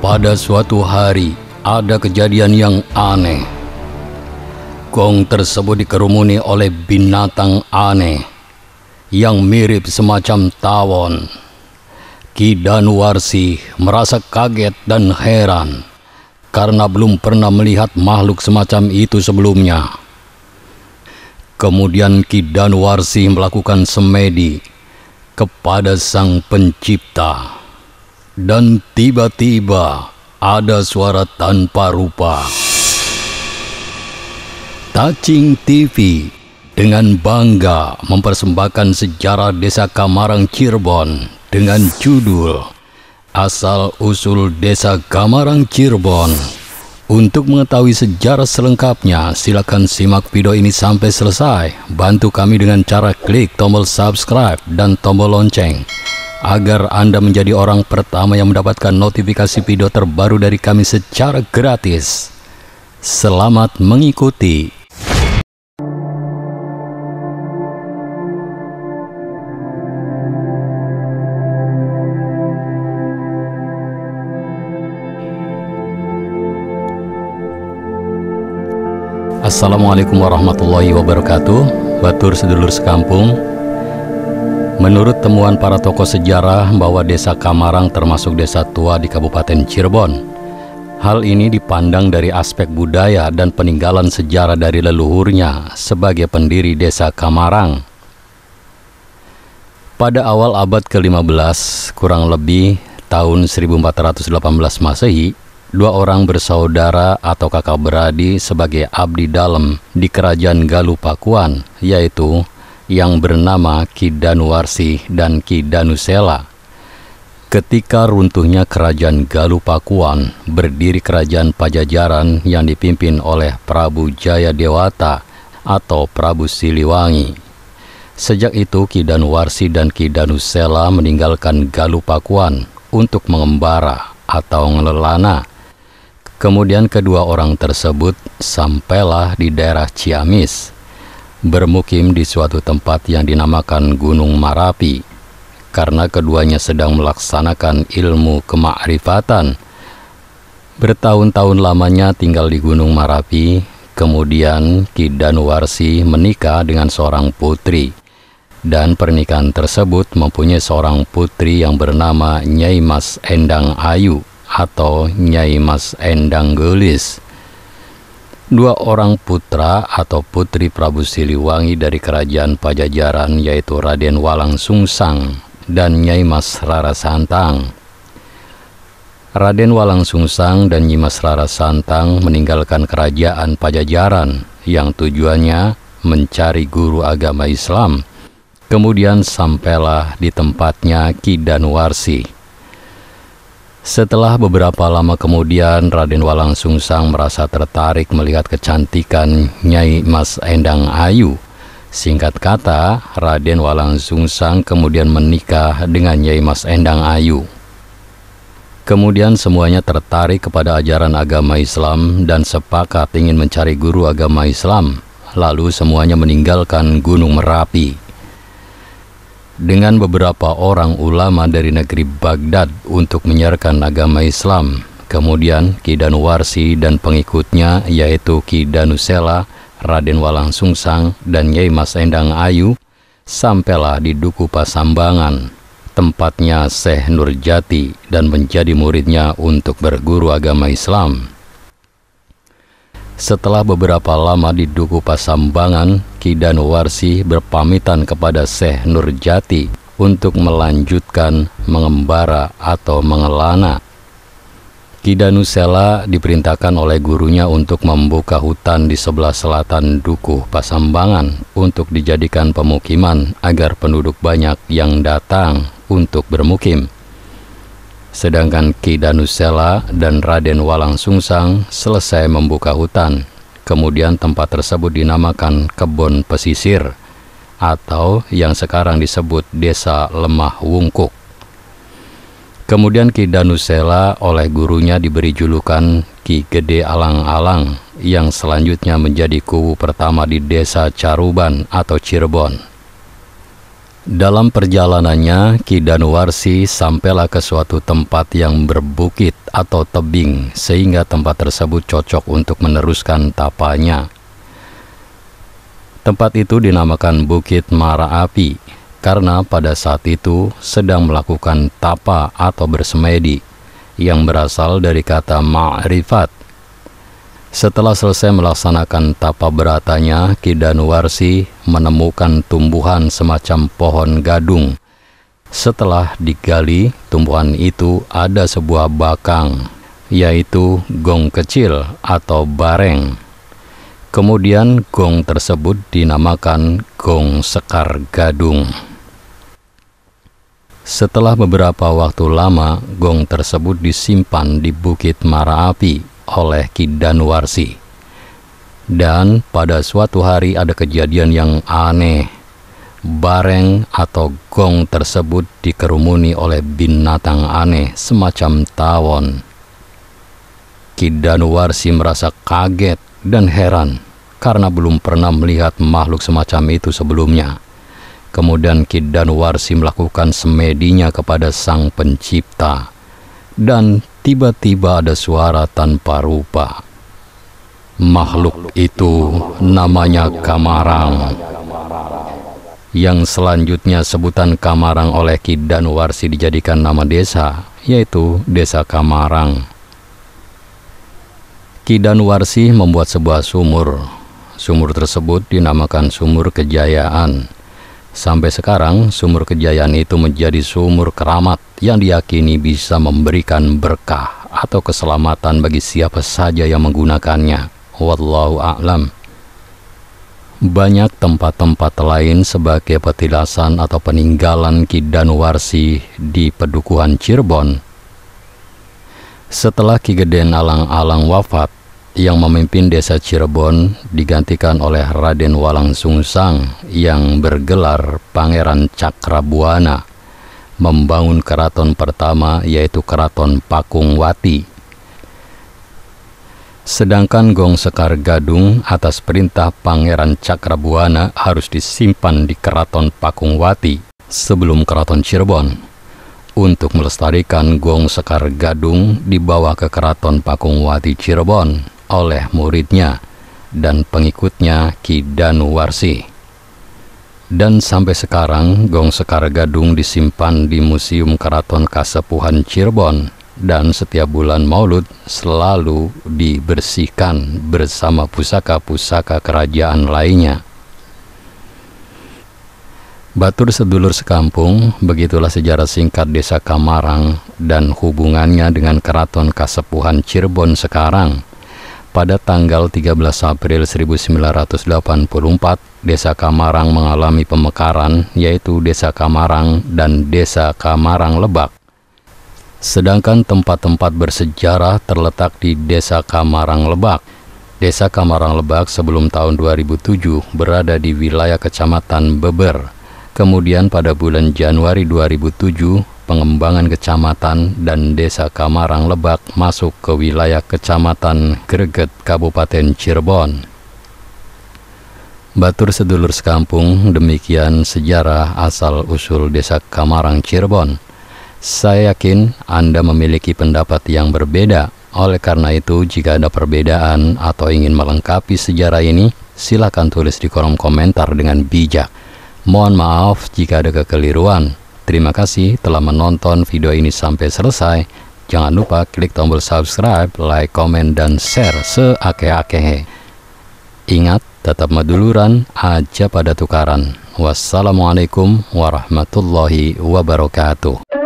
Pada suatu hari, ada kejadian yang aneh. Gong tersebut dikerumuni oleh binatang aneh yang mirip semacam tawon. Ki Danuwarsi merasa kaget dan heran karena belum pernah melihat makhluk semacam itu sebelumnya. Kemudian Ki Danuwarsi melakukan semedi kepada Sang Pencipta. Dan tiba-tiba ada suara tanpa rupa. Tacing TV dengan bangga mempersembahkan sejarah Desa Kamarang Cirebon dengan judul Asal-usul Desa Kamarang Cirebon. Untuk mengetahui sejarah selengkapnya, silakan simak video ini sampai selesai. Bantu kami dengan cara klik tombol subscribe dan tombol lonceng agar Anda menjadi orang pertama yang mendapatkan notifikasi video terbaru dari kami secara gratis. Selamat mengikuti. Assalamualaikum warahmatullahi wabarakatuh. Batur sedulur sekampung, menurut temuan para tokoh sejarah bahwa Desa Kamarang termasuk desa tua di Kabupaten Cirebon. Hal ini dipandang dari aspek budaya dan peninggalan sejarah dari leluhurnya sebagai pendiri Desa Kamarang. Pada awal abad ke-15, kurang lebih tahun 1418 Masehi, dua orang bersaudara atau kakak beradik sebagai abdi dalem di Kerajaan Galuh Pakuan, yaitu yang bernama Ki Danuwarsi dan Ki Danusela. Ketika runtuhnya Kerajaan Galuh Pakuan, berdiri Kerajaan Pajajaran yang dipimpin oleh Prabu Jayadewata atau Prabu Siliwangi. Sejak itu Ki Danuwarsi dan Ki Danusela meninggalkan Galuh Pakuan untuk mengembara atau ngelelana. Kemudian kedua orang tersebut sampailah di daerah Ciamis, bermukim di suatu tempat yang dinamakan Gunung Marapi, karena keduanya sedang melaksanakan ilmu kemakrifatan. Bertahun-tahun lamanya tinggal di Gunung Marapi. Kemudian Ki Danuwarsi menikah dengan seorang putri, dan pernikahan tersebut mempunyai seorang putri yang bernama Nyai Mas Endang Ayu atau Nyai Mas Endang Gelis. Dua orang putra atau putri Prabu Siliwangi dari Kerajaan Pajajaran, yaitu Raden Walang Sungsang dan Nyai Mas Rara Santang. Raden Walang Sungsang dan Nyai Mas Rara Santang meninggalkan Kerajaan Pajajaran yang tujuannya mencari guru agama Islam. Kemudian sampailah di tempatnya Ki Danuwarsi. Setelah beberapa lama kemudian, Raden Walang Sungsang merasa tertarik melihat kecantikan Nyai Mas Endang Ayu. Singkat kata, Raden Walang Sungsang kemudian menikah dengan Nyai Mas Endang Ayu. Kemudian semuanya tertarik kepada ajaran agama Islam dan sepakat ingin mencari guru agama Islam. Lalu semuanya meninggalkan Gunung Merapi dengan beberapa orang ulama dari negeri Baghdad untuk menyiarkan agama Islam. Kemudian Ki Danuwarsi dan pengikutnya, yaitu Ki Danusela, Raden Walang Sungsang, dan Nyai Mas Endang Ayu, sampailah di Duku Pasambangan, tempatnya Syekh Nurjati, dan menjadi muridnya untuk berguru agama Islam. Setelah beberapa lama di Duku Pasambangan, Ki Danuwarsi berpamitan kepada Syekh Nurjati untuk melanjutkan mengembara atau mengelana. Ki Danusela diperintahkan oleh gurunya untuk membuka hutan di sebelah selatan Duku Pasambangan untuk dijadikan pemukiman agar penduduk banyak yang datang untuk bermukim. Sedangkan Ki Danusela dan Raden Walang Sungsang selesai membuka hutan. Kemudian tempat tersebut dinamakan Kebon Pesisir atau yang sekarang disebut Desa Lemah Wungkuk. Kemudian Ki Danusela oleh gurunya diberi julukan Ki Gede Alang-Alang, yang selanjutnya menjadi kuwu pertama di Desa Caruban atau Cirebon. Dalam perjalanannya, Ki Danuwarsi sampailah ke suatu tempat yang berbukit atau tebing, sehingga tempat tersebut cocok untuk meneruskan tapanya. Tempat itu dinamakan Bukit Mara-api, karena pada saat itu sedang melakukan tapa atau bersemedi, yang berasal dari kata ma'rifat. Setelah selesai melaksanakan tapa beratanya, Ki Danuwarsi menemukan tumbuhan semacam pohon gadung. Setelah digali, tumbuhan itu ada sebuah bakang, yaitu gong kecil atau bareng. Kemudian gong tersebut dinamakan Gong Sekar Gadung. Setelah beberapa waktu lama, gong tersebut disimpan di Bukit Mara-api oleh Ki Danuwarsi. Dan pada suatu hari ada kejadian yang aneh. Bareng atau gong tersebut dikerumuni oleh binatang aneh semacam tawon. Ki Danuwarsi merasa kaget dan heran karena belum pernah melihat makhluk semacam itu sebelumnya. Kemudian Ki Danuwarsi melakukan semedinya kepada Sang Pencipta, dan tiba-tiba ada suara tanpa rupa. Makhluk itu namanya Kamarang, yang selanjutnya sebutan Kamarang oleh Ki Danuwarsi dijadikan nama desa, yaitu Desa Kamarang. Ki Danuwarsi membuat sebuah sumur. Sumur tersebut dinamakan Sumur Kejayaan. Sampai sekarang, Sumur Kejayaan itu menjadi sumur keramat yang diyakini bisa memberikan berkah atau keselamatan bagi siapa saja yang menggunakannya. Wallahu a'lam. Banyak tempat-tempat lain sebagai petilasan atau peninggalan Ki Danuwarsi di Pedukuhan Cirebon. Setelah Ki Geden Alang-alang wafat, yang memimpin desa Cirebon digantikan oleh Raden Walangsungsang yang bergelar Pangeran Cakrabuana, membangun keraton pertama, yaitu Keraton Pakungwati. Sedangkan Gong Sekar Gadung atas perintah Pangeran Cakrabuana harus disimpan di Keraton Pakungwati sebelum Keraton Cirebon. Untuk melestarikan Gong Sekar Gadung dibawa ke Keraton Pakungwati Cirebon oleh muridnya dan pengikutnya Ki Danuwarsi. Dan sampai sekarang Gong Sekar Gadung disimpan di Museum Keraton Kasepuhan Cirebon, dan setiap bulan Maulud selalu dibersihkan bersama pusaka-pusaka kerajaan lainnya. Batur sedulur sekampung, begitulah sejarah singkat Desa Kamarang dan hubungannya dengan Keraton Kasepuhan Cirebon sekarang. Pada tanggal 13 April 1984, Desa Kamarang mengalami pemekaran, yaitu Desa Kamarang dan Desa Kamarang Lebak. Sedangkan tempat-tempat bersejarah terletak di Desa Kamarang Lebak. Desa Kamarang Lebak sebelum tahun 2007 berada di wilayah Kecamatan Beber. Kemudian pada bulan Januari 2007, pengembangan kecamatan dan Desa Kamarang Lebak masuk ke wilayah Kecamatan Greget, Kabupaten Cirebon. Batur sedulur sekampung, demikian sejarah asal-usul Desa Kamarang Cirebon. Saya yakin Anda memiliki pendapat yang berbeda. Oleh karena itu, jika ada perbedaan atau ingin melengkapi sejarah ini, silakan tulis di kolom komentar dengan bijak. Mohon maaf jika ada kekeliruan. Terima kasih telah menonton video ini sampai selesai. Jangan lupa klik tombol subscribe, like, komen, dan share seakeh-akeh. Ingat, tetap meduluran, aja pada tukaran. Wassalamualaikum warahmatullahi wabarakatuh.